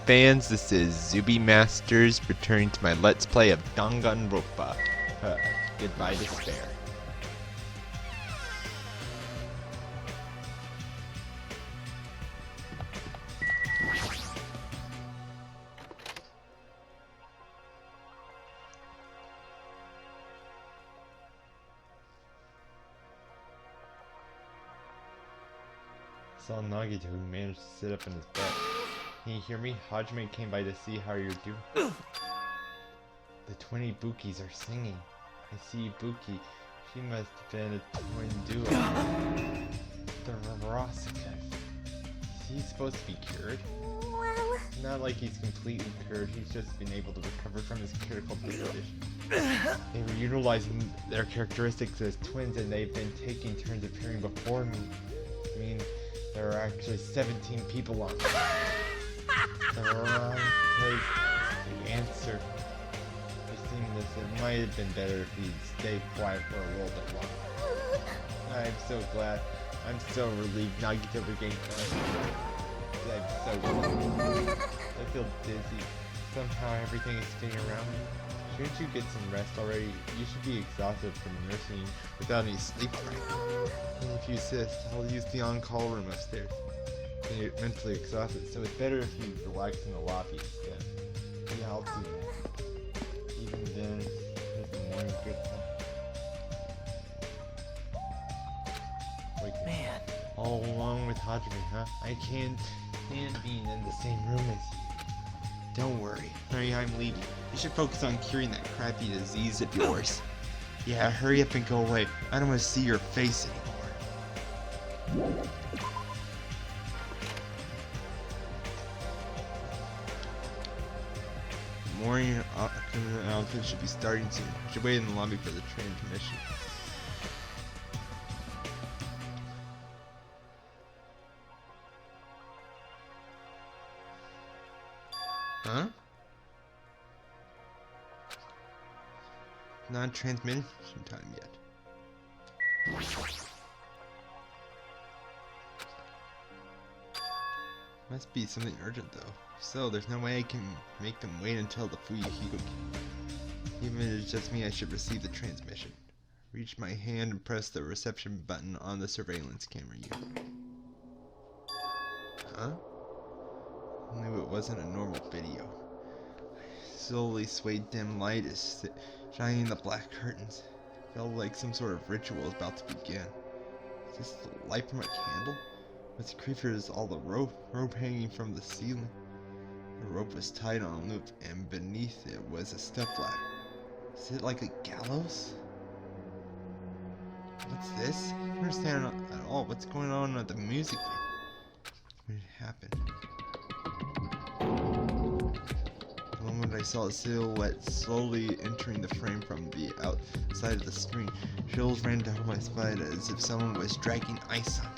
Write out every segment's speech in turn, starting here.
fans, this is Zuby Masters returning to my Let's Play of Danganronpa. Goodbye Despair. Saw Nagito who managed to sit up in his bed. Can you hear me? Hajime came by to see how you're doing. The 20 Bukis are singing. I see Buki. She must have been a twin duo. The Rosika. Is he supposed to be cured? Well... Not like he's completely cured, he's just been able to recover from his critical condition. They were utilizing their characteristics as twins and they've been taking turns appearing before me. I mean, there are actually 17 people on the wrong place. The answer. Seeing this, it might have been better if he'd stayed quiet for a little bit longer. I'm so glad. I'm so relieved Nagito regained consciousness. I'm so glad. I feel dizzy. Somehow everything is spinning around me. Shouldn't you get some rest already? You should be exhausted from nursing without any sleep right. And if you insist, I'll use the on-call room upstairs. You're mentally exhausted, so it's better if you relax in the lobby instead. Yeah, I'll do that. Even then, there's the morning good time. Wait, man. All along with Hajime, huh? I can't stand being in the same room as you. Don't worry. Hurry, I'm leaving. You should focus on curing that crappy disease of yours. Yeah, hurry up and go away. I don't want to see your face anymore. Morning outfit should be starting soon. I should wait in the lobby for the transmission. Huh? Not transmission time yet. Must be something urgent though. So there's no way I can make them wait until the Fuyuhiko came. Even if it's just me, I should receive the transmission. Reach my hand and press the reception button on the surveillance camera unit. Huh? I knew it wasn't a normal video. I slowly swayed dim light as shining the black curtains. It felt like some sort of ritual was about to begin. Is this the light from a candle? What's creepier is all the rope hanging from the ceiling. The rope was tied on a loop, and beneath it was a stepladder. Is it like a gallows? What's this? I don't understand at all what's going on at the music room. What happened? The moment I saw a silhouette slowly entering the frame from the outside of the screen, chills ran down my spine as if someone was dragging ice on me.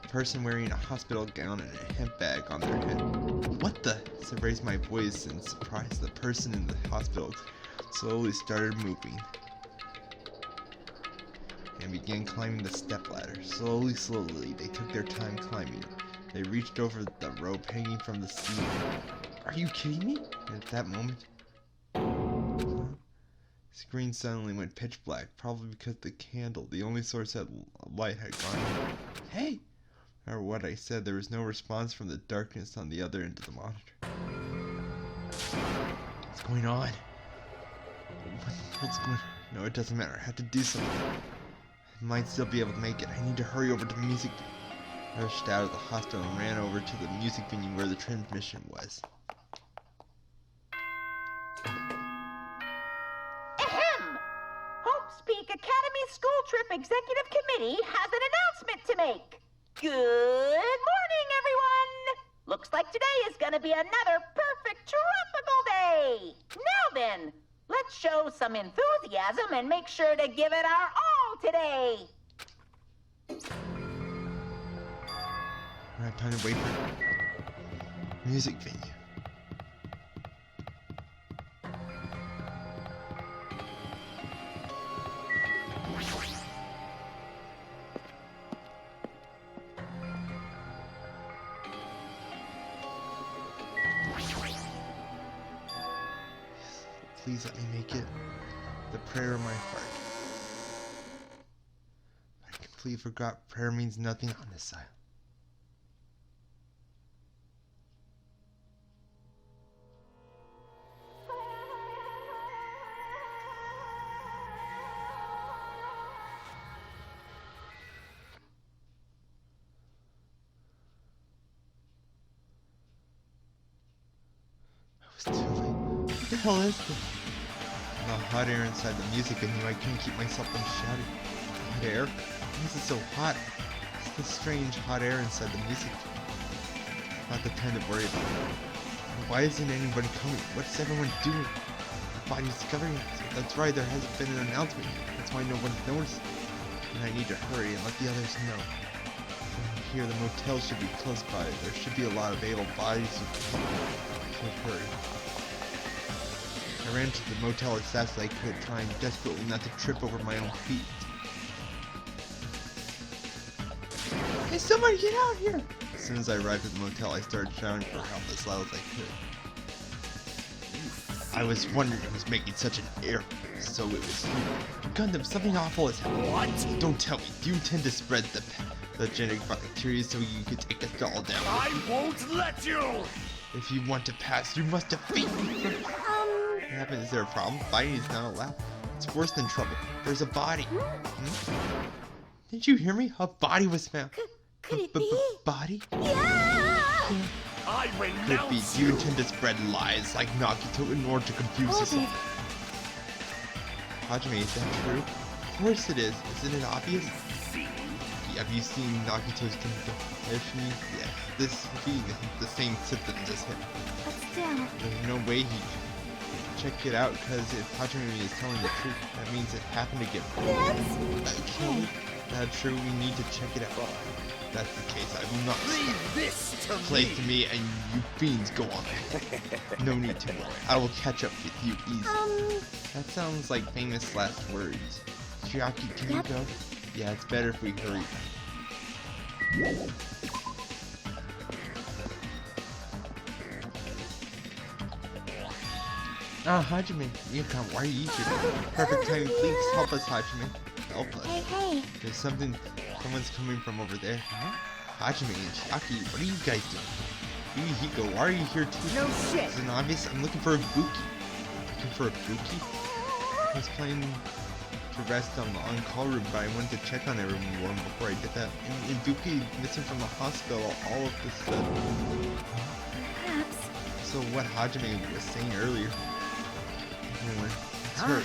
A person wearing a hospital gown and a hemp bag on their head. What the? So I raised my voice in surprise. The person in the hospital slowly started moving and began climbing the stepladder. Slowly, they took their time climbing. They reached over the rope hanging from the ceiling. Are you kidding me? And at that moment, the screen suddenly went pitch black, probably because the candle, the only source of light, had gone out. Hey! No matter what I said, there was no response from the darkness on the other end of the monitor. What's going on? What's going on? No, it doesn't matter. I have to do something. I might still be able to make it. I need to hurry over to the music venue. I rushed out of the hospital and ran over to the music venue where the transmission was. Ahem! Hope's Peak Academy School Trip Executive Committee has an announcement to make. Good morning, everyone! Looks like today is gonna be another perfect tropical day! Now then, let's show some enthusiasm and make sure to give it our all today! Alright, time to wait for music venue. please let me make it the prayer of my heart. I completely forgot prayer means nothing on this side. Too late. What the hell is this? The hot air inside the music, I knew I couldn't keep myself from shouting. Hot air? Why is it so hot? It's the strange hot air inside the music. Not the time to worry about it. Why isn't anybody coming? What's everyone doing? The body's discovering it. That's right, there hasn't been an announcement. That's why no one's noticed. And I need to hurry and let the others know. From here, the motel should be close by. There should be a lot of available bodies. Hurry. I ran to the motel as fast as I could, trying desperately not to trip over my own feet. Hey, somebody get out here! As soon as I arrived at the motel, I started shouting for help as loud as I could. I was wondering who was making such an error. So it was you. Gundam, something awful has happened. What? Don't tell me. Do you intend to spread the genetic bacteria so you can take us all down? I won't let you! If you want to pass, you must defeat me. What happened? Is there a problem? Fighting is not allowed. It's worse than trouble. There's a body. Did you hear me? A body was found. Could it be? Body? Yeah! I Could it be? renounce Do you you! intend to spread lies like Nagito in order to confuse Hold us? it. Hajime, is that true? Of course it is. Isn't it obvious? Have you seen Nagito's condition? Yes, this being the same symptoms as him. But still, There's no way he could check it out, because if Hajime is telling the truth, that means it happened again. that's Okay. That's true, we need to check it out. If that's the case, I will not Leave stop. this to Play me! to me and you fiends go on. No need to worry. I will catch up with you easily. That sounds like famous last words. Chiaki, can Yep. you go? Yeah, it's better if we hurry. Ah, Hajime, you come. Why are you here? Perfect timing. Please help us, Hajime. Help us. hey. There's someone's coming from over there. Hajime and Chiaki, what are you guys doing? Yuhiko, why are you here too? No shit. Isn't obvious? I'm looking for a Buki. Looking for a Buki? I was planning to rest on the on-call room, but I wanted to check on everyone before I did that. And Buki missing from the hospital all of this sudden. Perhaps. So what Hajime was saying earlier. Anyway, let's hurry.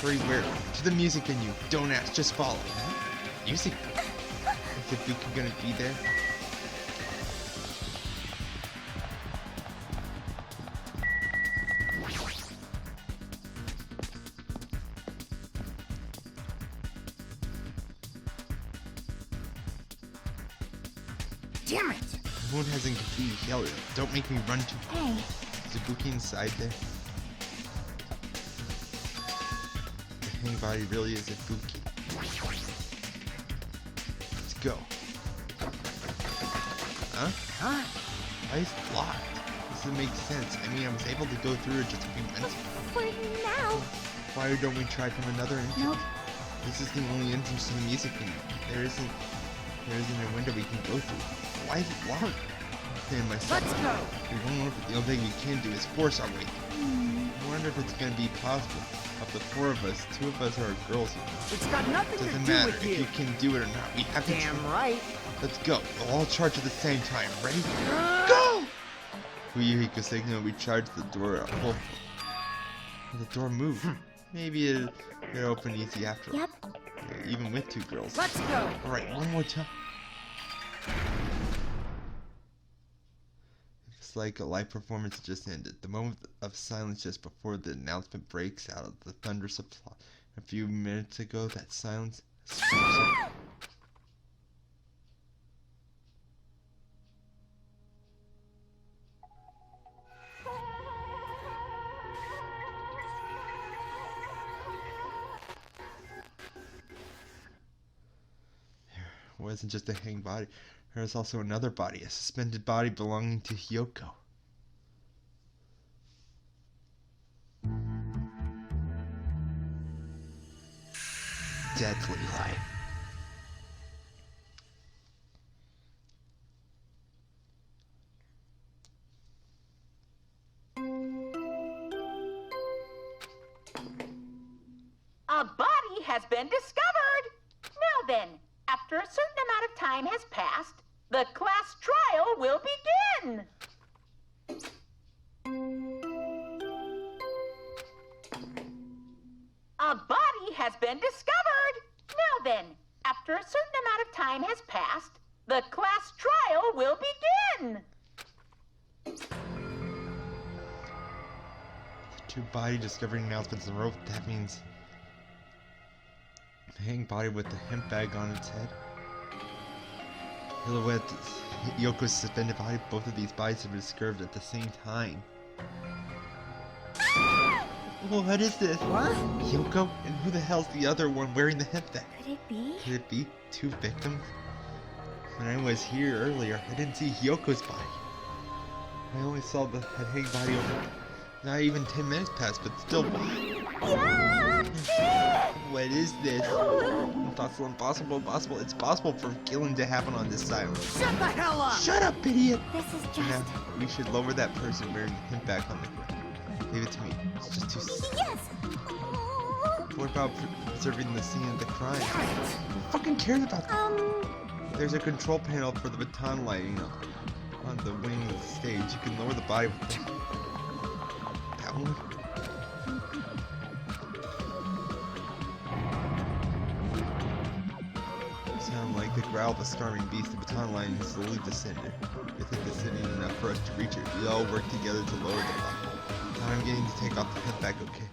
Hurry where? To the music venue. Don't ask, just follow. Music? Is Buki gonna be there? Damn it! The moon hasn't completely healed yet. Don't make me run too fast. Hey, Is the Buki inside there? The hang body really is a Buki. Let's go. Huh? Why is it locked? This doesn't make sense. I mean, I was able to go through it just a few minutes ago. for now. Why don't we try from another entrance? Nope. This is the only entrance to the music venue. There isn't a window we can go through. Why is it locked? And myself. Let's go. We won't know, but the only thing we can do is force our way through. I wonder if it's gonna be possible. Of the four of us, two of us are girls. It's got nothing Doesn't to do matter with if you can do it or not. We have to Damn try. right. Let's go. We'll all charge at the same time. Ready? Go! Yuhiko signal. We charge the door. Oh. The door moved. Maybe it'll open easy after. Yep. Yeah, even with two girls. Let's go. All right, one more time. It's like a live performance just ended. The moment of silence just before the announcement breaks out of the thunderous applause. A few minutes ago, that silence. It wasn't just a hanged body. There was also another body, a suspended body belonging to Hyoko. deadly lie. A body has been discovered. Now then, after a certain amount of time has passed, the class trial will begin. A body has been discovered. Now then, after a certain amount of time has passed, the class trial will begin. Two body discovery announcements in a row. That means a hanging body with the hemp bag on its head. Silhouette, Yoko's suspended body. Both of these bodies have been discovered at the same time. Well, what is this? What? Yoko? And who the hell's the other one wearing the hemp bag? Could it be? Could it be two victims? When I was here earlier, I didn't see Yoko's body. I only saw the hanging body over. Not even 10 minutes passed, but still. What is this? Impossible, impossible, impossible. It's possible for killing to happen on this island. Shut the hell up! Shut up, idiot! This is just... Now, we should lower that person wearing the hemp back on the ground. Leave it to me. It's just too simple. Yes! What about preserving the scene of the crime? Who fucking cares about that? There's a control panel for the baton lighting on the wing of the stage. You can lower the body with that. That one? Sound like the growl of a starving beast. The baton line is slowly descending. I think it's descending enough for us to reach it. We all work together to lower the body. Now I'm getting to take off the head back, okay?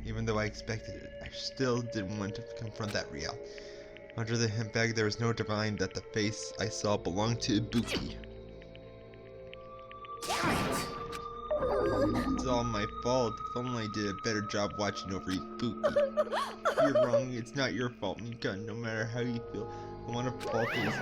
Even though I expected it, I still didn't want to confront that reality. Under the hemp bag, there was no denying that the face I saw belonged to Ibuki. It's all my fault. If only I did a better job watching over Ibuki. You're wrong. It's not your fault, Mika. No matter how you feel, I want to fault this.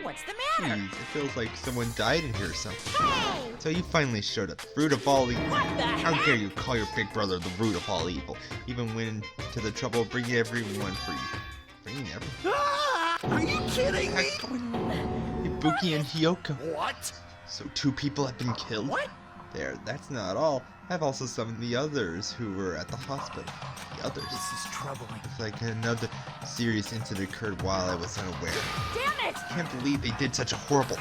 What's the matter? Jeez, it feels like someone died in here or something. Hey! So you finally showed up. Root of all evil. What the How heck? dare you call your big brother the root of all evil? Even went to the trouble of bringing everyone for you. Bringing everyone? Ah! Are you kidding me? What's going on? Ibuki and Hyoko. What? So 2 people have been killed? What? There, that's not all. I've also summoned the others who were at the hospital. The others. This is troubling. Looks like another serious incident occurred while I was unaware. Damn it! I can't believe they did such a horrible...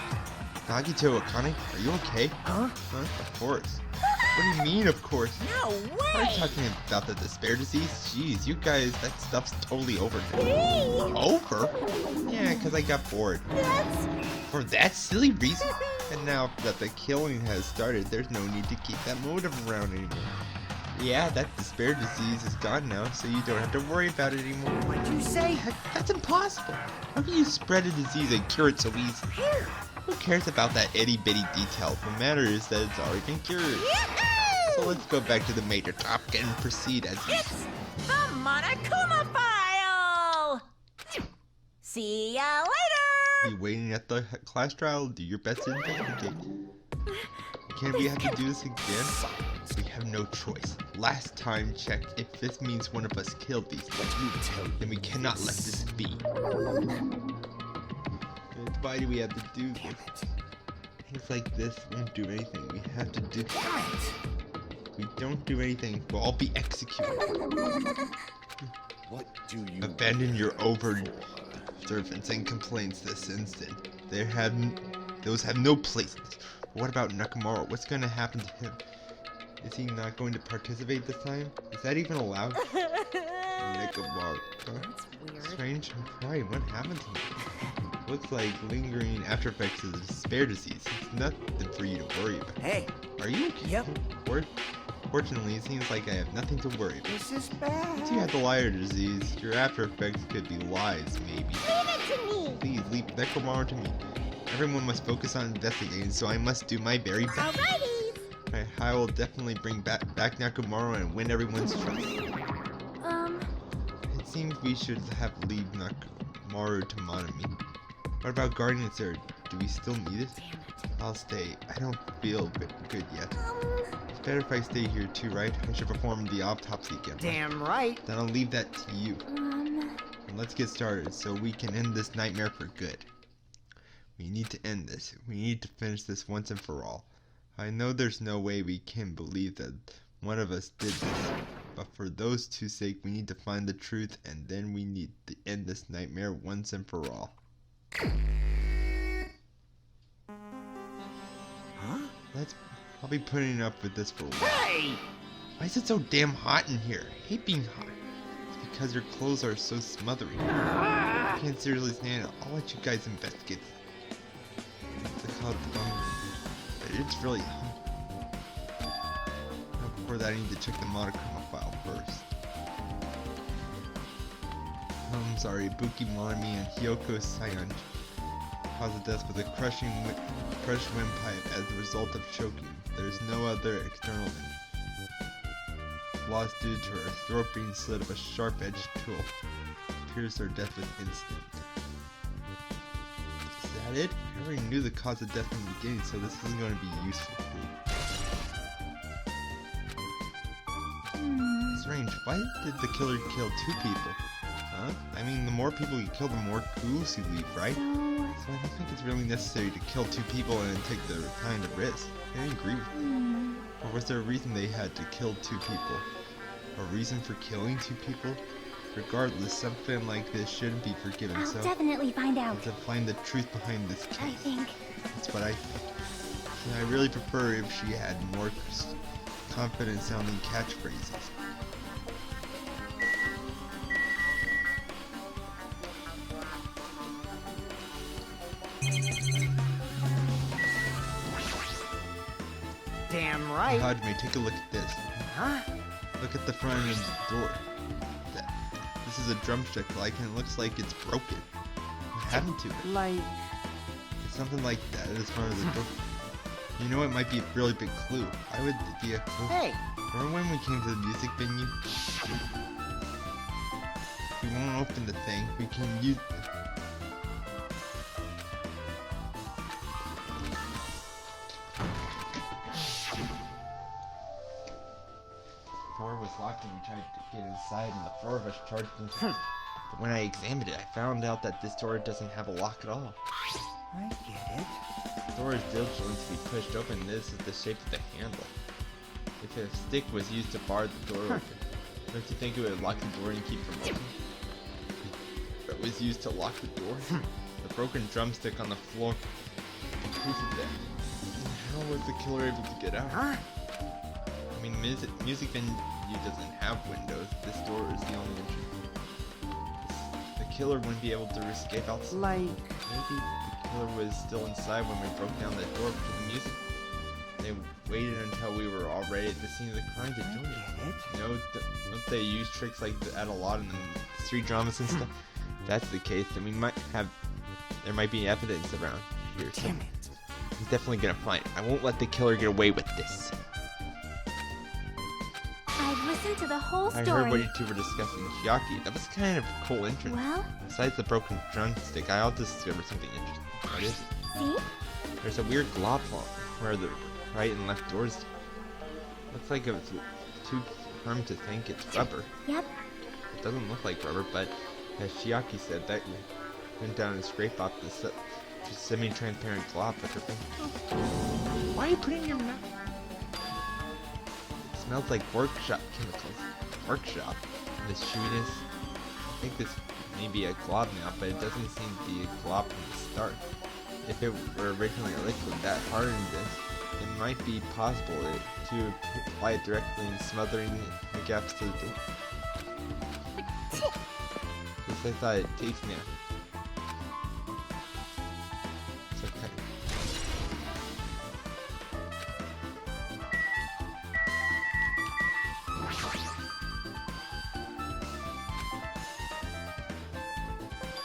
Nagito Akane, are you okay? Huh? Huh? Of course. What do you mean, of course? No Are you way! talking about the despair disease? Jeez, you guys, that stuff's totally over now. Hey! Over? Yeah, because I got bored. That's... For that silly reason? And now that the killing has started, there's no need to keep that motive around anymore. Yeah, that despair disease is gone now, so you don't have to worry about it anymore. What'd you say? Heck, that's impossible. How can you spread a disease and cure it so easily? Here. Who cares about that itty-bitty detail? What matters is that it's already been cured. So let's go back to the major topic and proceed as usual. It's the Monokuma file! See ya later! Be waiting at the class trial. Do your best to investigate. Can we have to do this again? We have no choice. Last time checked, if this means one of us killed these people, then we cannot let this be. Why do we have to do this? Things like this won't do anything. We have to do. If we don't do anything, we'll all be executed. What do you Abandon your over-observance and complaints this instant. Those have no place. But what about Nakamura? What's going to happen to him? Is he not going to participate this time? Is that even allowed? Nakamura. Huh? That's weird. Strange. Why? What happened to him? Looks like lingering after effects of the despair disease. It's nothing for you to worry about. Hey, Are you okay? Yep. Fortunately, it seems like I have nothing to worry about. this is bad. If you have the liar disease, your after effects could be lies, maybe. Leave it to me! Please leave Nekomaro to me. Everyone must focus on investigating, so I must do my very best. Alrighty! I will definitely bring back Nakamura and win everyone's trust. It seems we should have leave Nakamaru to Monami. What about guarding its area? Do we still need it? Damn it. I'll stay. I don't feel good yet. It's better if I stay here too, right? I should perform the autopsy again. Damn right. Then I'll leave that to you. And let's get started so we can end this nightmare for good. We need to end this. We need to finish this once and for all. I know there's no way we can believe that one of us did this, but for those two's sake, we need to find the truth, and then we need to end this nightmare once and for all. Huh? I'll be putting up with this for a while. Hey! Why is it so damn hot in here? I hate being hot. It's because your clothes are so smothery. I can't seriously stand it. I'll let you guys investigate. It's called the bungalow. But it's really hot. Before that, I need to check the monochroma file first. I'm sorry, Buki Monami and Hyoko Sayan caused death with a crushed windpipe as a result of choking. There is no other external loss due to her throat being slit of a sharp-edged tool. Pierced her death with instant. Is that it? I already knew the cause of death from the beginning, so this isn't going to be useful. Strange. Why did the killer kill 2 people? Huh? I mean, the more people you kill, the more clues you leave, right? So I don't think it's really necessary to kill 2 people and take the kind of risk. I didn't agree with it. Or was there a reason they had to kill 2 people? A reason for killing 2 people? Regardless, something like this shouldn't be forgiven, I'll so definitely find out. to find the truth behind this I case. think. That's what I think. And I really prefer if she had more confident sounding catchphrases. Damn right. Hajime, take a look at this. Huh? Look at the front of the door. This is a drumstick-like, and it looks like it's broken. What happened to it? Like... It's something like that at the front of the door. You know, it might be a really big clue. Why would it be a clue? Hey! Remember when we came to the music venue? If we won't open the thing, we can use... The door was locked and we tried to get inside and the 4 of us charged into it. But when I examined it, I found out that this door doesn't have a lock at all. I get it. The door is diligently to be pushed open. This is the shape of the handle. If a stick was used to bar the door open, don't you think it would lock the door and keep from opening? If it was used to lock the door, the broken drumstick on the floor proof of that. How was the killer able to get out? Huh? I mean, music venue doesn't have windows. This door is the only entrance. The killer wouldn't be able to escape outside. Like... Maybe the killer was still inside when we broke down that door for the music. They waited until we were all ready at the scene of the crime to join us. Get it? You know, don't they use tricks like that a lot in the street dramas and stuff? If that's the case, then there might be evidence around here. So Damn it. he's definitely gonna find it. I won't let the killer get away with this. I've listened to the whole I story. heard what you two were discussing. Chiaki, that was kind of a cool entrance. Well, Besides the broken drumstick, I also discovered something interesting. What is it? see? There's a weird glob on where the right and left doors. Looks like it's too firm to think it's rubber. Yep. It doesn't look like rubber, but as Chiaki said, that went down and scraped off the semi-transparent glob with her finger. Why are you putting your mouth? It smells like workshop chemicals. Workshop. The chewiness. I think this may be a glob now, but it doesn't seem to be a glob from the start. If it were originally a liquid that hardened this, it might be possible to apply it directly and smothering the gaps to the door. At least I thought it tastes now. It's okay.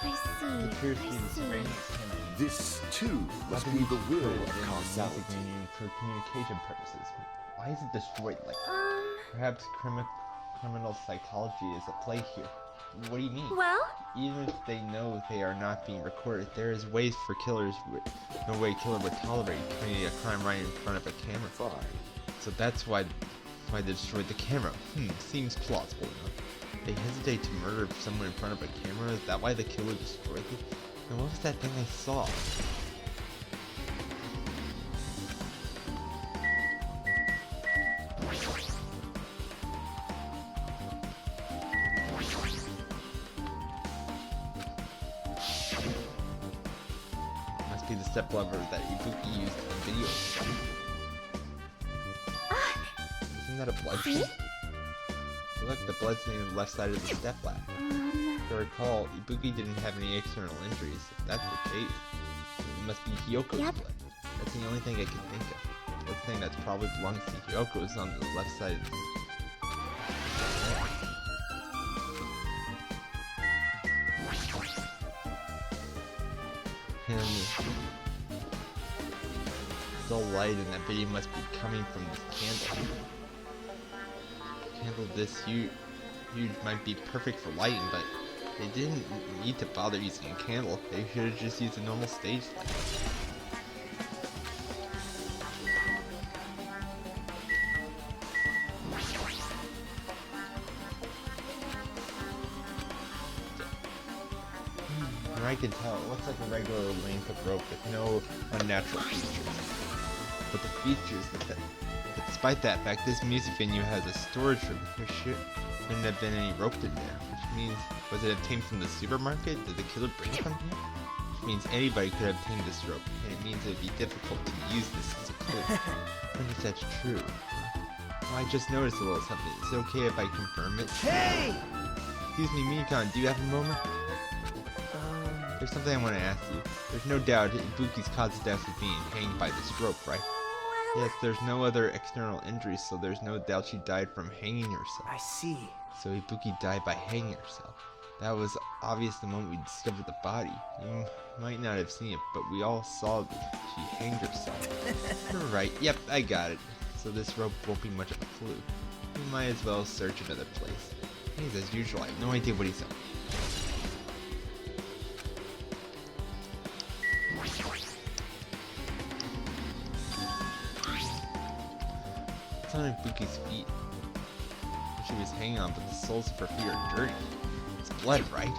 I see. Appears to be I the see. strange This, too, must be the will of causality. for communication purposes. Why is it destroyed like that? Um, Perhaps criminal psychology is at play here. What do you mean? Well, Even if they know they are not being recorded, there is ways for killers. No way a killer would tolerate committing a crime right in front of a camera. Fine. So that's why they destroyed the camera. Seems plausible enough. They hesitate to murder someone in front of a camera. Is that why the killer destroyed it? And what was that thing I saw? Must be the stepladder that Ibuki used in the video. Isn't that a blood stain? Look, the blood stain on the left side of the stepladder. If I recall, Ibuki didn't have any external injuries. If that's the case, it must be Hyoko's Yep. blood. That's the only thing I can think of. The thing that probably belongs to Hyoko is on the left side. And the light in that video must be coming from this candle. Candle this huge might be perfect for lighting, but they didn't need to bother using a candle. They should have just used a normal stage light. And I can tell, it looks like a regular length of rope with no unnatural features. But the features that But despite that fact, this music venue has a storage room. There shouldn't have been any rope in there, which means, was it obtained from the supermarket? Did the killer bring it from here? Which means anybody could obtain this rope, and it means it would be difficult to use this as a clue. I wonder if that's true. Well, I just noticed a little something. Is it okay if I confirm it? Hey! Excuse me, Mikan, do you have a moment? There's something I want to ask you. There's no doubt Ibuki's cause of death is being hanged by this rope, right? Yes, there's no other external injuries, so there's no doubt she died from hanging herself. I see. So Ibuki died by hanging herself. That was obvious the moment we discovered the body. You might not have seen it, but we all saw that she hanged herself. You're right, yep, I got it. So this rope won't be much of a clue. We might as well search another place. He's as usual, I have no idea what he's up to. It's on Ibuki's feet. She was hanging on, but the soles of her feet are dirty. It's blood, right?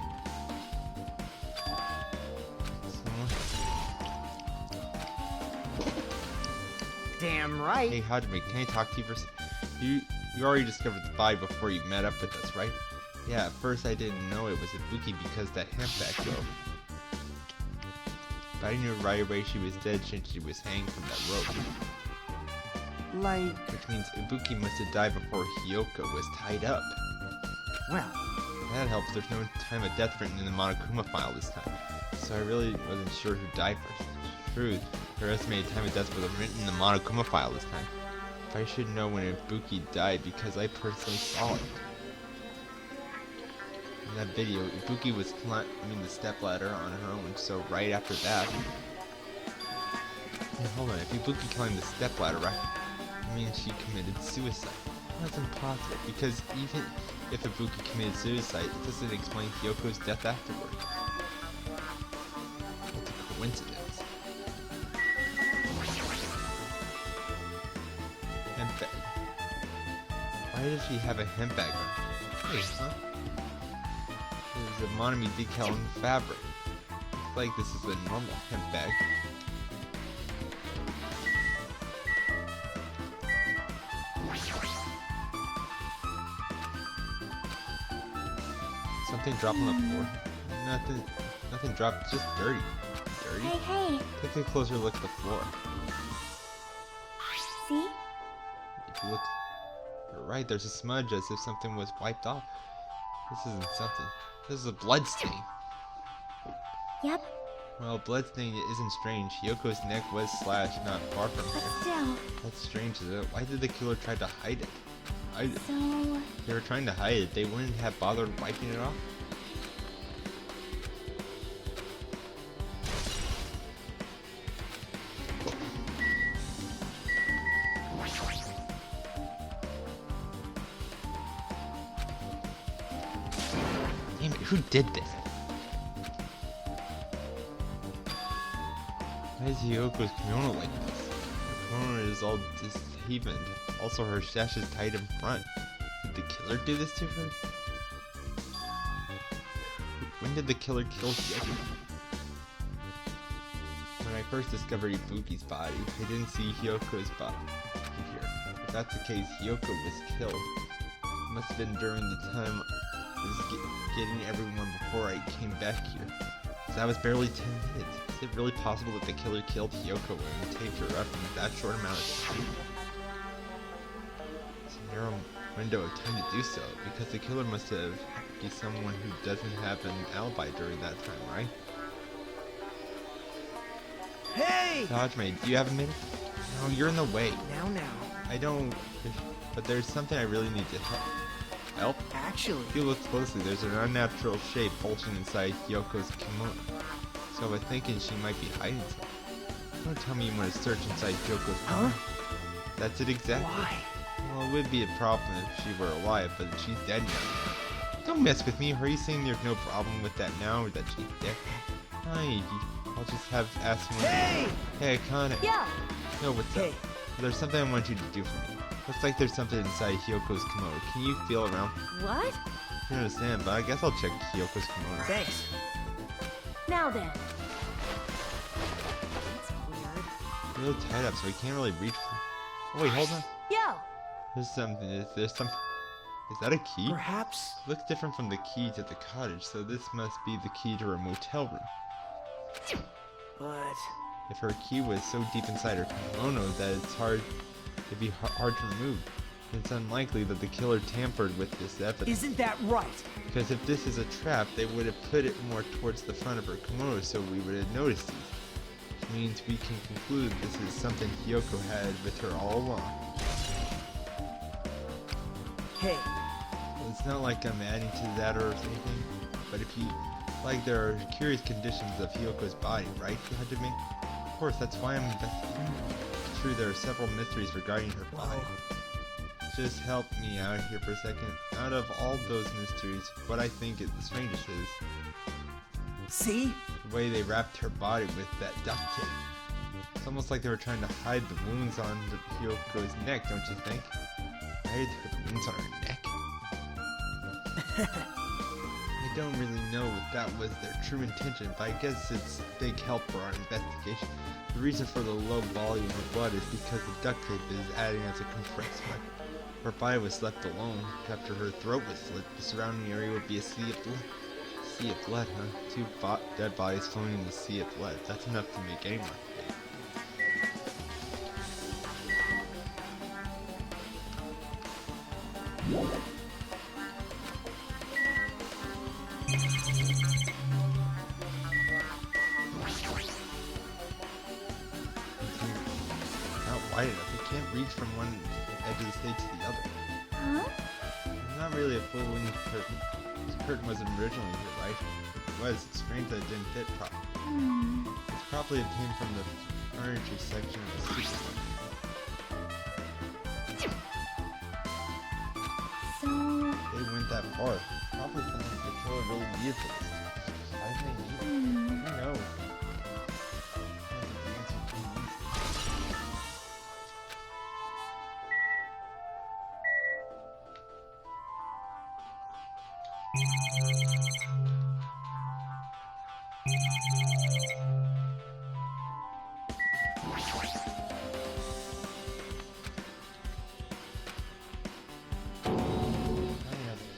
Damn right. Hey, Hajime, can I talk to you for a second? You already discovered the body before you met up with us, right? Yeah, at first I didn't know it was Ibuki because that handbag drove. But I knew right away she was dead since she was hanging from that rope. Like, Which means Ibuki must have died before Hyoko was tied up. well, That helps, there's no time of death written in the Monokuma file this time. So I really wasn't sure who died first. True, her estimated time of death was written in the Monokuma file this time. But I should know when Ibuki died because I personally saw it. In that video, Ibuki was climbing the stepladder on her own, so right after that... Hey, hold on, if Ibuki climbed the stepladder, right? I mean, she committed suicide. That's impossible, because even if Ibuki committed suicide, it doesn't explain Hyoko's death afterward. It's a coincidence. Hemp bag. Why does she have a hemp bag on? Wait, huh? There's a Monami decal in the fabric. Looks like this is a normal hemp bag. Something dropped on the floor. Nothing dropped, just dirty. Dirty? Hey, Take a closer look at the floor. see? If you look, you're right, there's a smudge as if something was wiped off. This isn't something. This is a blood stain. Yep, Well, blood stain isn't strange. Hyoko's neck was slashed not far from but here. still. That's strange, isn't it? Why did the killer try to hide it? So, If they were trying to hide it, they wouldn't have bothered wiping it off. who did this? Why is Hyoko's kimono like this? Her kimono is all disabled. Also, her sash is tied in front. Did the killer do this to her? When did the killer kill Hyoko? When I first discovered Ibuki's body, I didn't see Hyoko's body here. If that's the case, Hyoko was killed. It must have been during the time I was getting everyone before I came back here. So that was barely 10 minutes. Is it really possible that the killer killed Hyoko and taped her up in that short amount of time? It's a narrow window of time to do so, because the killer must have be someone who doesn't have an alibi during that time, right? Hey! Dodge mate, do you have a minute? No, you're in the way. Now. I don't, but there's something I really need to help. Actually, If you look closely, there's an unnatural shape bulging inside Hyoko's kimono. So I was thinking she might be hiding something. Don't tell me you want to search inside Hyoko's kimono. That's it exactly. why? Well, it would be a problem if she were alive, but she's dead now. Don't mess with me. Are you saying there's no problem with that now, or that she's dead? Hi, I'll just have to ask someone. Hey, Akane. Yeah. No, what's Hey. up? There's something I want you to do for me. Looks like there's something inside Hyoko's kimono. Can you feel around? What? I don't understand, but I guess I'll check Hyoko's kimono. Thanks. Now then. That's weird. It's a little tied up, so I can't really reach for it. Oh, wait, hold on. Yo. There's something. Is that a key? Perhaps. It looks different from the key to the cottage, so this must be the key to her motel room. But If her key was so deep inside her kimono that it'd be hard to remove, it's unlikely that the killer tampered with this evidence. isn't that right? Because if this is a trap, they would have put it more towards the front of her kimono so we would have noticed these. Which means we can conclude this is something Hyoko had with her all along. Hey, It's not like I'm adding to that or anything, but if you like, there are curious conditions of Hyoko's body, right, Hajime? Of course, that's why I'm investigating. It's true, there are several mysteries regarding her body. Just help me out here for a second. Out of all those mysteries, what I think is the strangest is see? the way they wrapped her body with that duct tape. It's almost like they were trying to hide the wounds on Hyoko's neck, don't you think? Hide her wounds on her neck? I don't really know if that was their true intention, but I guess it's a big help for our investigation. The reason for the low volume of blood is because the duct tape is adding as a compressor. If her body was left alone after her throat was slit, the surrounding area would be a sea of blood. Sea of blood, huh? Two dead bodies floating in the sea of blood. That's enough to make anyone think. Not wide enough. We can't reach from one edge of the stage to the other. Huh? It's not really a full-length curtain. This curtain wasn't originally here, right? If it was, it's strange that it didn't fit properly. It's probably obtained from the furniture section of the supermarket. So, They went that far. Probably something the killer really needed for this. Why did they need it? Who knows?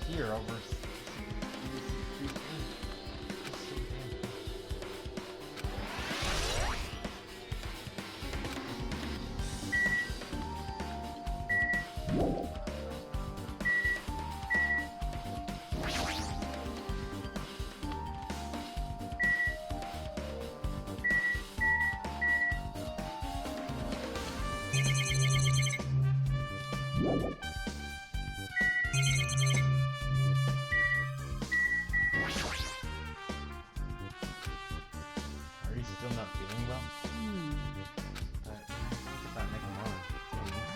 Here over. Are you still not feeling well? But think about Nakamura.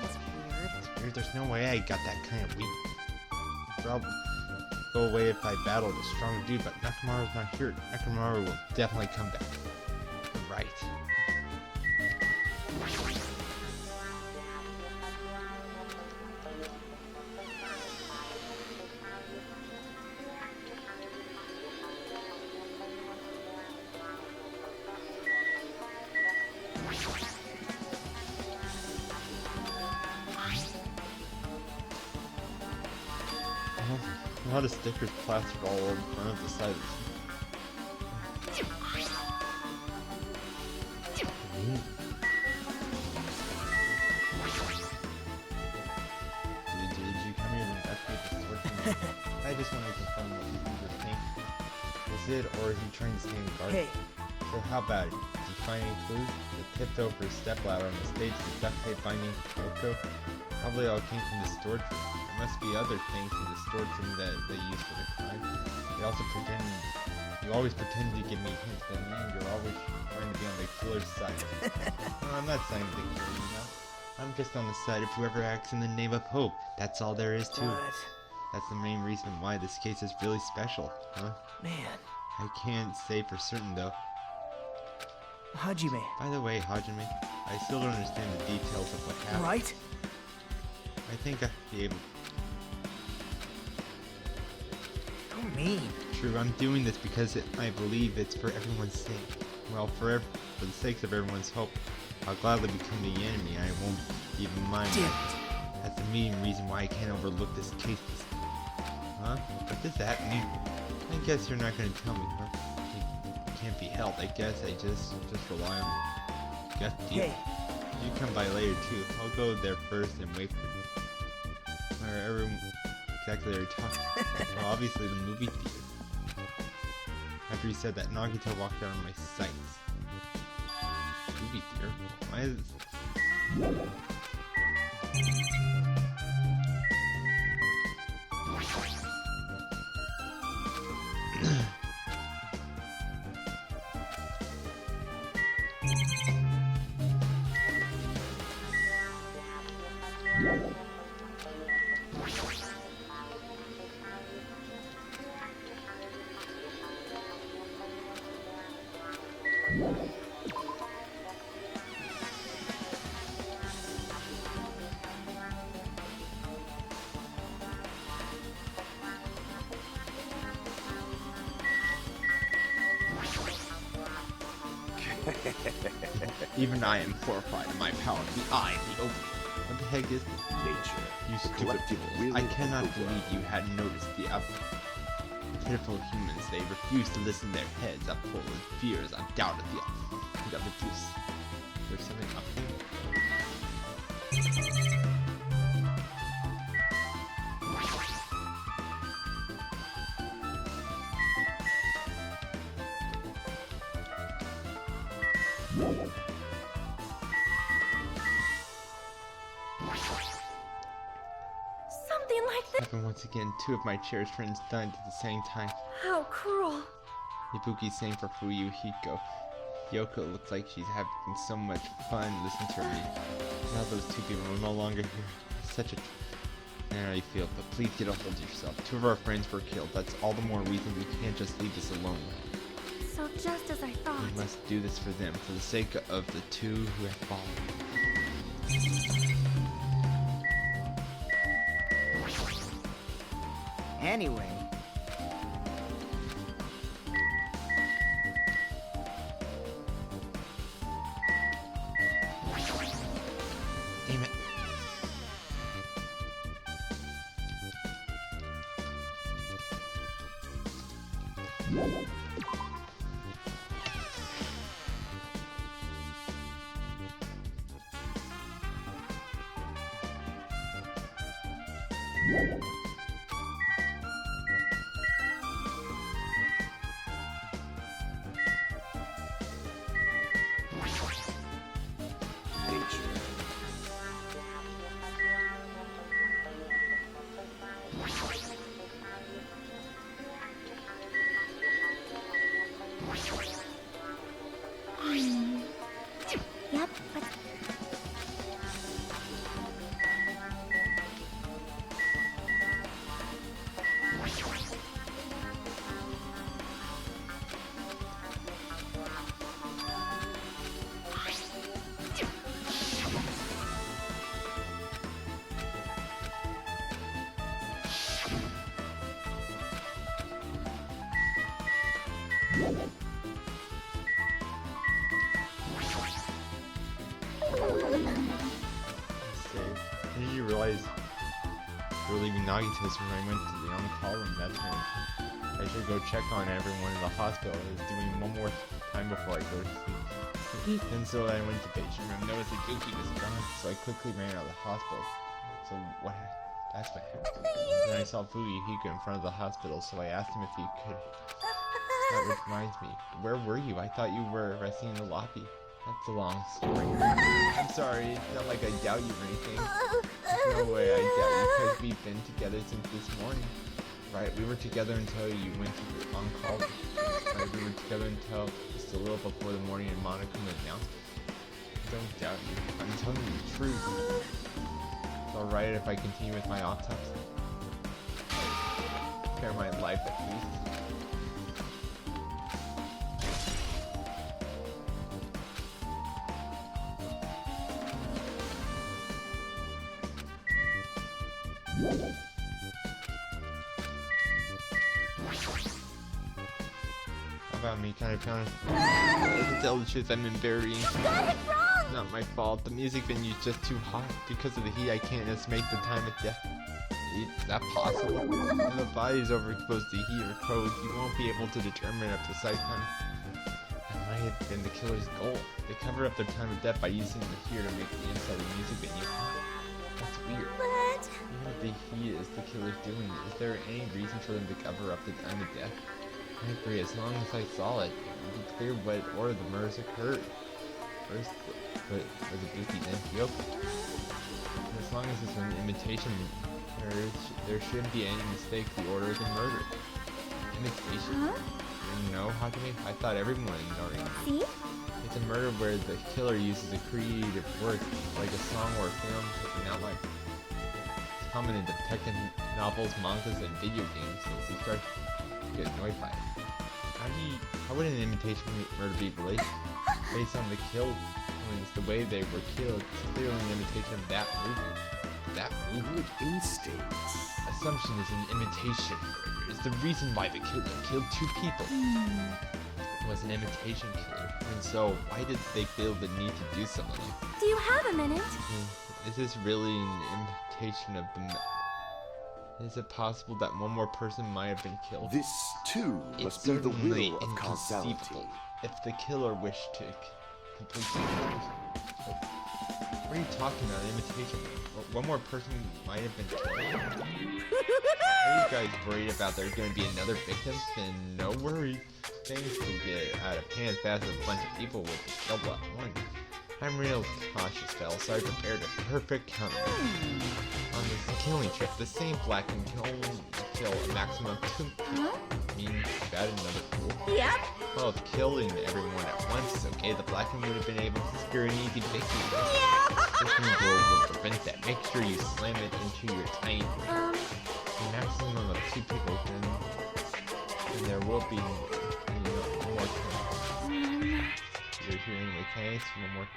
That's weird. It's weird. There's no way I got that kind of weak. go away if I battle the stronger dude, but Nakamaru's not here. Nakamaru will definitely come back. Right. A lot of stickers plastered all over front of the side. Did you come here to investigate the sword thing? I just want to confirm what you think. Is it, or is he trying to stand guard? Hey, So how about it? Did you find any clues? The tipped over stepladder on the stage, the duct tape binding Yoko? Probably all came from the storage room. There must be other things in the storage room that they used for the crime. You always pretend to give me hints, but in the end you're always trying to be on the killer's side. Well, I'm not saying the killer, you know? I'm just on the side of whoever acts in the name of hope. That's all there is to it. but That's the main reason why this case is really special, huh? man, I can't say for certain though. Hajime, By the way, Hajime, I still don't understand the details of what happened. right? I think I'd be able. Don't mean. True, I'm doing this because I believe it's for everyone's sake. Well, for the sakes of everyone's hope, I'll gladly become the enemy. I won't even mind. Damn That's the main reason why I can't overlook this case. Huh? What does that mean? I guess you're not gonna tell me, huh? It can't be helped. I guess I just rely on. Gut deal. Hey, You come by later too. I'll go there first and wait for you. Where everyone exactly are you talking? Well, obviously the movie theater. After you said that, Nagito walked out of my sights. Movie theater? Why is Even I am horrified at my power. The eye, the opening. What the heck is this? Nature. You stupid Collective fools. will I of cannot Cobra. believe you hadn't noticed the pitiful humans. They refuse to listen their heads up full of fears, undoubtedly. There's something up here. Something like this. Happened once again. Two of my cherished friends died at the same time. How cruel. Ibuki sang for Fuyuhiko. Yoko looks like she's having so much fun listening to her read. Now those two people are no longer here. Such a... I know how you feel, but please get a hold of yourself. Two of our friends were killed. That's all the more reason we can't just leave this alone. So just as I thought. We must do this for them, for the sake of the two who have fallen. anyway. Damn it. Nature. Yep, but Did you realize we were leaving Nagito's room? I went to the on-call room. That's when I should go check on everyone in the hospital. I was doing one more time before I go to sleep. And so I went to the patient room. Noticed that Guki was gone, so I quickly ran out of the hospital. So that's what happened. Then I saw Fuyuhiko in front of the hospital, so I asked him if he could. That reminds me, where were you? I thought you were resting in the lobby. That's a long story. I'm sorry, it's not like I doubt you or anything. There's no way I doubt you, because we've been together since this morning. Right, we were together until you went to the on-call. Right, we were together until just a little before the morning and Monokuma announced it. Don't doubt you. I'm telling you the truth. It's alright if I continue with my autopsy. Spare my life at least. How about me? Kind of to tell the truth, I'm embarrassing. You got it wrong! Not my fault. The music venue's just too hot. Because of the heat, I can't estimate the time of death. Is that possible? If the body's overexposed to heat or cold, you won't be able to determine a precise time. That might have been the killer's goal. They cover up their time of death by using the heat to make the inside of the music venue hot. That's weird. But... Even if the heat is the killer's doing, is there any reason for them to cover up the time of death? I agree, as long as I saw it, it would be clear what order the murders occurred. First, but was it Buki, then Kyoko? And as long as it's an imitation murder, there shouldn't be any mistake the order of the murder. Imitation? Huh? No, how can I thought everyone ignored it. See? It's a murder where the killer uses a creative work, like a song or a film, with an outline. It's common in detective novels, mangas, and video games, so you start to get annoyed by it. How would an imitation murder be related? Based on the kill points, the way they were killed, it's clearly an imitation of that movie. That movie? Good instincts. Assumption is an imitation murder. It's the reason why the killer killed two people. It was an imitation killer, and so why did they feel the need to do something? Do you have a minute? Is this really an imitation of the... Is it possible that one more person might have been killed? This, too, It's must be the certainly will of causality. inconceivable if the killer wished to complete the imitation. What are you talking about? Imitation? One more person might have been killed? Are you guys worried about there's going to be another victim? Then no worries. Things will get out of hand fast as a bunch of people will be killed at once. I'm real cautious, fellas, so I prepared a perfect countermeasure. On this killing trip, the same blackened can only kill a maximum of 2 people. Meaning bad another fool. Yep. Well, if killing everyone at once is okay, the blackened would have been able to secure an easy victory. This new goal will prevent that. Make sure you slam it into your tiny brain. A maximum of 2 people, then there will be more killing. You're hearing the case, one more.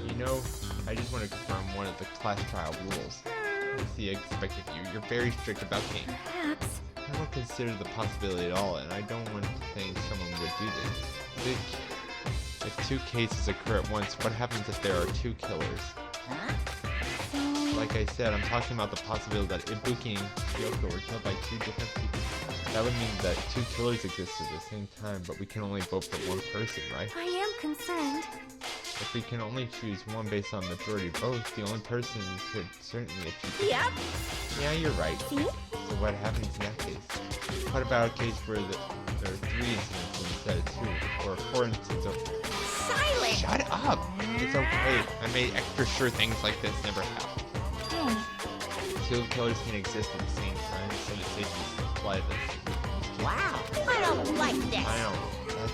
You know, I just want to confirm one of the class trial rules. What's the expected of you? You're very strict about games. Perhaps. I don't consider the possibility at all, and I don't want to think someone would do this. If 2 cases occur at once, what happens if there are 2 killers? Like I said, I'm talking about the possibility that Ibuki and Kyoko were killed by 2 different people. That would mean that 2 killers exist at the same time, but we can only vote for 1 person, right? I am concerned. If we can only choose one based on majority votes, the only person could certainly achieve. Yep. Yeah, you're right. See? So what happens in that case? What about a case where there are 3 incidents instead of 2, or 4 incidents of... Silent. Shut up! It's okay. I made extra sure things like this never happen. Hey. 2 killers can exist at the same time, so the safety is applied. Wow. I don't like this. I know. That's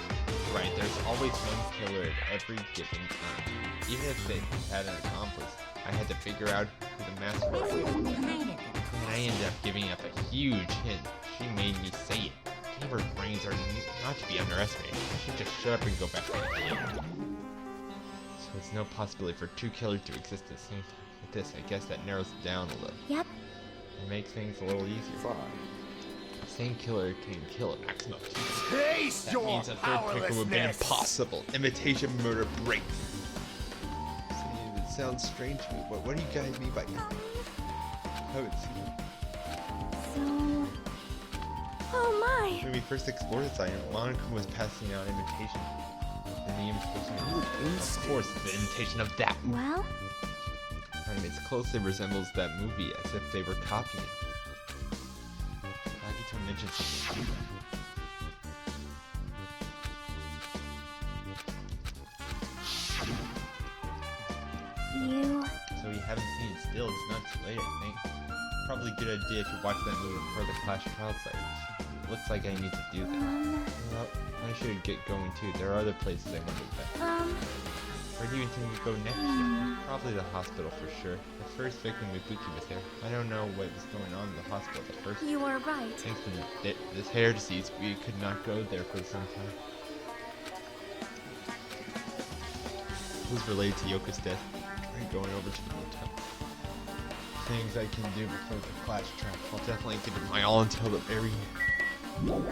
right. There's always one killer at every given time. Even if they had an accomplice, I had to figure out who the master was. And I ended up giving up a huge hint. She made me say it. Gamer's brains are not to be underestimated. I should just shut up and go back to the game. So there's no possibility for 2 killers to exist at the same time. With this, I guess that narrows it down a little. Yep. It makes things a little easier. Fine. The same killer can kill a maximum of 2 people. Taste That your means a third picker would be powerlessness. impossible. Imitation murder breaks. See, sounds strange to me. What do you guys mean by that? I haven't seen it. So... Oh my! When we first explored this item, Monica was passing out imitation. And the imitation of course, the imitation of that movie. Well? It closely resembles that movie as if they were copying. Agito mentioned something. You... So you haven't seen it still, it's not too late, I think. Probably a good idea if you watch that movie before the Clash Trial sites. Looks like I need to do that. Well, I should get going too. There are other places I want to go. Where do you intend to go next? Probably the hospital for sure. The first victim Ibuki was there. I don't know what was going on in the hospital at first. You are right. Thanks to this hair disease, we could not go there for some time. It was related to Yoko's death. I'm going over to the hotel. Things I can do before the Clash Trap. I'll definitely give it my all until the very end.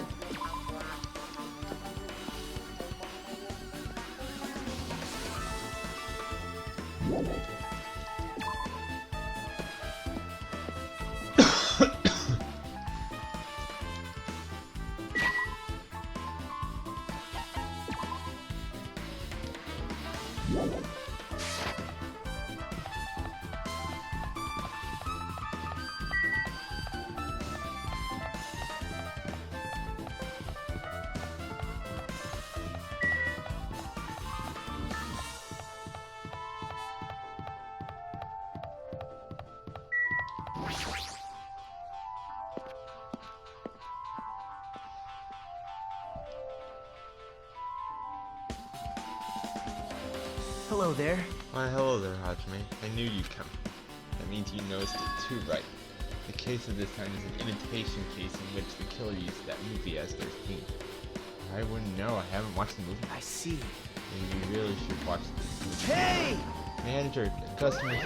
Hello there. Why, hello there, Hajime. I knew you'd come. That means you noticed it too, right? The case of this time is an imitation case in which the killer used that movie as their theme. I wouldn't know. I haven't watched the movie. I see. And you really should watch this movie. Hey! Manager, customers.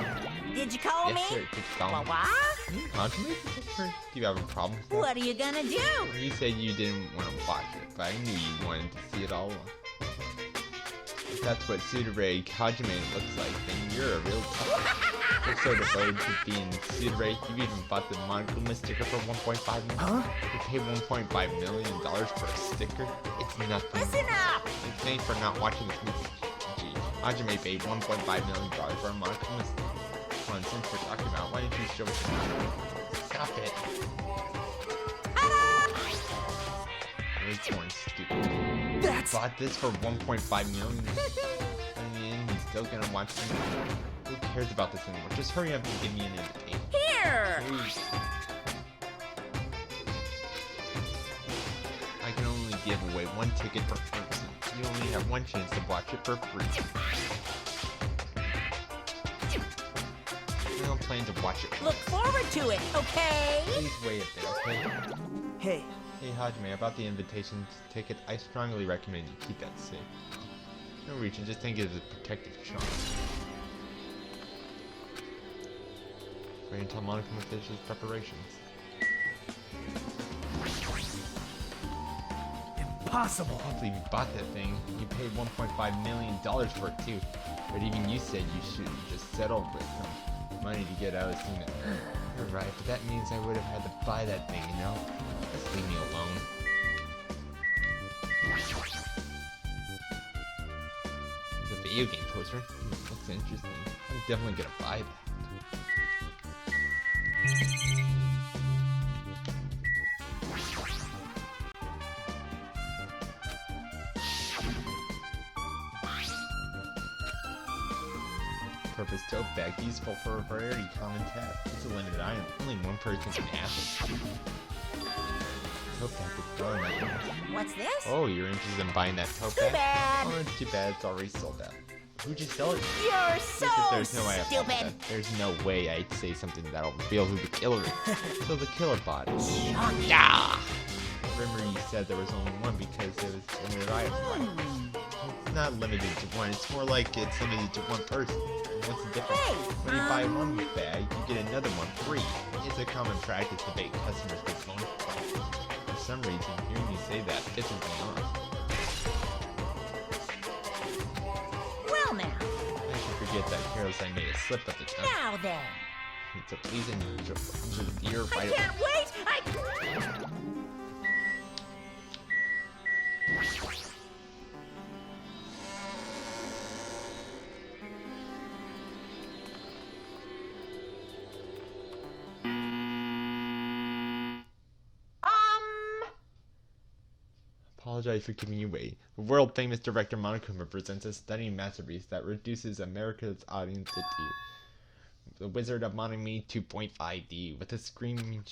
Did you call Yes, me? sir. Did you call me? What? Hajime? Do you have a problem with that? What are you gonna do? You said you didn't want to watch it, but I knew you wanted to see it all along. If that's what Tsudere Hajime looks like, then you're a real tough. You're so devoted to being Tsudere, you even bought the Monokuma sticker for $1.5 million. Huh? You paid $1.5 million for a sticker? It's nothing. Listen up! It's made for not watching this movie. Gee, Hajime paid $1.5 million for a Monokuma sticker. Come on, since we're talking about it, why don't you show it to me? Stop it. It's more stupid. That's... Bought this for $1.5 million. In the end, he's still gonna watch the movie. Who cares about this anymore? Just hurry up and give me an invitation. Here! Please. I can only give away one ticket per person. You only have one chance to watch it for free. I don't plan to watch it. Look forward to it, okay? Please wait a bit, okay? Hey, Hey Hajime, about the invitation ticket, I strongly recommend you keep that safe. No reason, just think it as a protective charm. Wait until Monokuma finishes preparations. impossible. I can't believe you bought that thing. You paid $1.5 million for it too. But even you said you should just settle with some money to get out of scene. You're right, but that means I would have had to buy that thing, you know? Just leave me alone. It's a video game poster. Looks interesting. I'm definitely gonna buy that. Purpose tote bag, useful for a variety common task. It's a limited item. Only one person can have it. Tote bag is growing like this. What's this? Oh, you're interested in buying that tote Too bag? bad. Oh, it's too bad. It's already sold out. Who'd you sell it to? You're so There's no way I bought stupid. that. There's no way I'd say something that'll reveal who the killer is. So the killer bought it. Yeah. Remember you said there was only one because it was a limited item, right? It's not limited to one. It's more like it's limited to one person. What's the difference? Hey, When you buy one bag, you get another one free. It's a common practice to bait customers with one. For some reason, hearing you say that pisses me off. Well now, I should get that careless I made a slip at the time. Now then. So please enjoy the theater I right away. can't wait! Apologize for keeping you waiting. The world-famous director Monokuma presents a stunning masterpiece that reduces America's audience to tears. The Wizard of Monami 2.5D with a screaming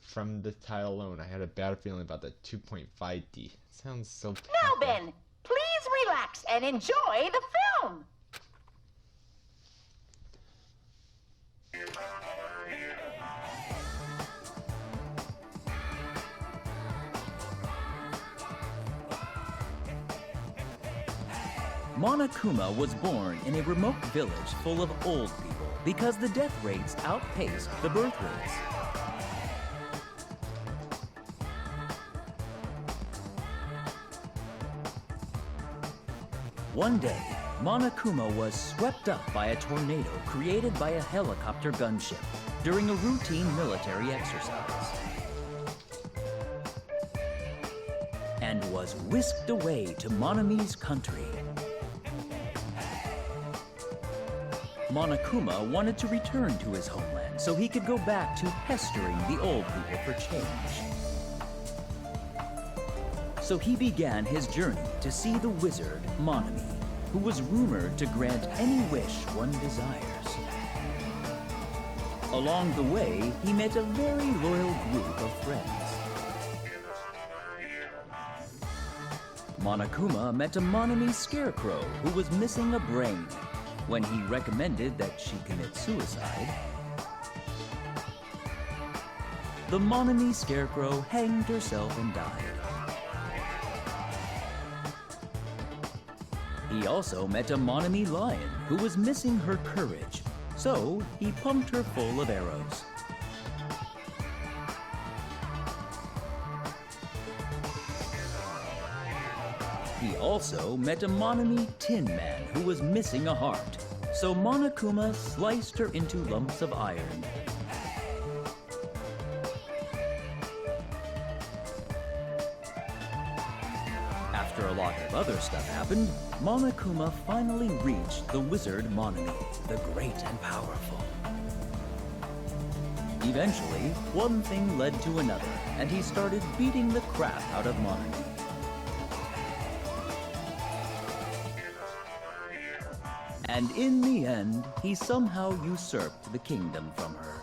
from the title alone. I had a bad feeling about the 2.5D. Sounds so bad. Now then, please relax and enjoy the film. Monokuma was born in a remote village full of old people because the death rates outpaced the birth rates. One day, Monokuma was swept up by a tornado created by a helicopter gunship during a routine military exercise, and was whisked away to Monami's country. Monokuma wanted to return to his homeland so he could go back to pestering the old people for change. So he began his journey to see the wizard, Monami, who was rumored to grant any wish one desires. Along the way, he met a very loyal group of friends. Monokuma met a Monami scarecrow who was missing a brain. When he recommended that she commit suicide, the Monami scarecrow hanged herself and died. He also met a Monami lion who was missing her courage, so he pumped her full of arrows. He also met a Monami Tin Man who was missing a heart, so Monokuma sliced her into lumps of iron. After a lot of other stuff happened, Monokuma finally reached the wizard Monami, the great and powerful. Eventually, one thing led to another, and he started beating the crap out of Monami. And in the end, he somehow usurped the kingdom from her.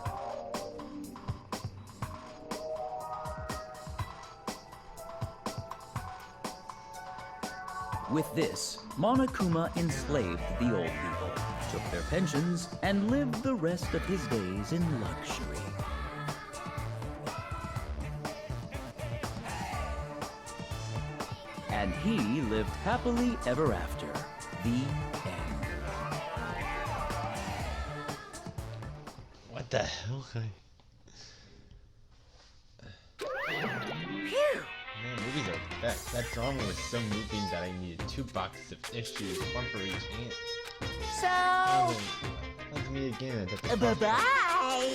With this, Monokuma enslaved the old people, took their pensions, and lived the rest of his days in luxury. And he lived happily ever after. The end. What the hell? Man, movies are the best. That drama was so moving that I needed 2 boxes of issues, one for each hand. So, That's me again. bye-bye.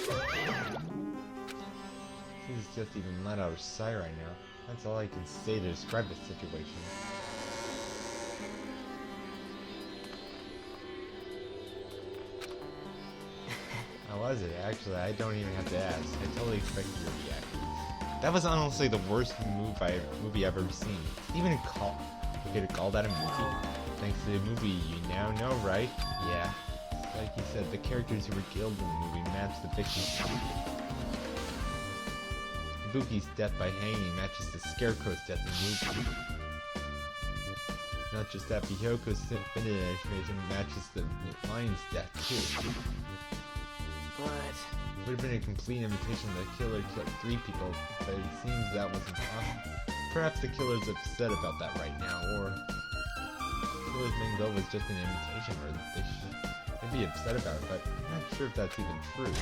This is just even let out of sight right now. That's all I can say to describe the situation. How was it? Actually, I don't even have to ask. I totally expected your reaction. That was honestly the worst movie I've ever seen. Even okay to call that a movie? Thanks to the movie, you now know, right? Yeah. Like you said, the characters who were killed in the movie matched the victims. Ibuki's death by hanging matches the Scarecrow's death in the movie. Not just that, Bihoko's infinite animation matches the lion's death too. But It would have been a complete invitation that the killer killed 3 people, but it seems that wasn't possible. Perhaps the killer's upset about that right now, or the killer's main goal was just an invitation, or they should be upset about it, but I'm not sure if that's even true.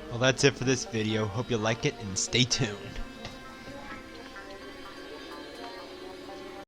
Well, that's it for this video. Hope you like it, and stay tuned.